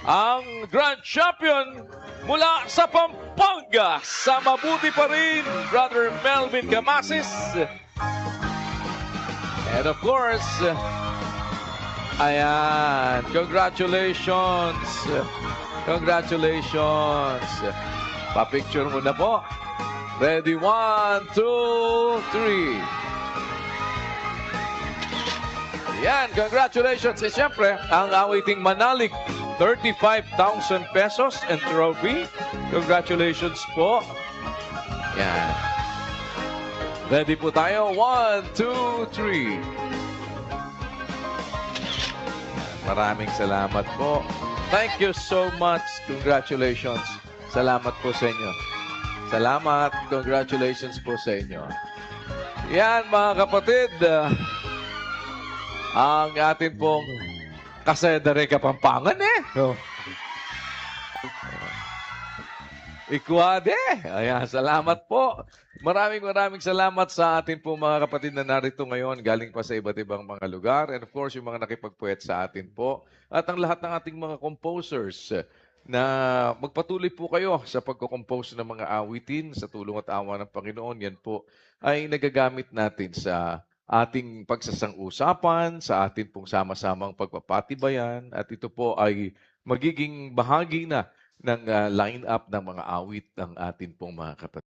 ang Grand Champion mula sa Pampanga. Sa mabuti pa rin, Brother Melvin Gamasis. And of course, ayan, congratulations. Congratulations. Pa-picture mo na po. Ready, 1, 2, 3. Yan, congratulations. Eh, siyempre, ang awaiting Manalig, 35,000 pesos and trophy. Congratulations po. Yan. Ready po tayo. 1, 2, 3. Maraming salamat po. Thank you so much. Congratulations. Salamat po sa inyo. Salamat. Congratulations po sa inyo. Yan, mga kapatid. Ang atin pong Kasedare Kapampangan Oh. Ikwade. Ayan, salamat po. Maraming salamat sa atin po mga kapatid na narito ngayon. Galing pa sa iba't ibang mga lugar. And of course, yung mga nakipagpuwet sa atin po. At ang lahat ng ating mga composers na magpatuloy po kayo sa pagko-compose ng mga awitin sa tulong at awa ng Panginoon. Yan po ay nagagamit natin sa ating pagsasang-usapan, sa atin pong sama-samang pagpapatibayan. At ito po ay magiging bahagi na ng line-up ng mga awit ng atin pong mga kapatid.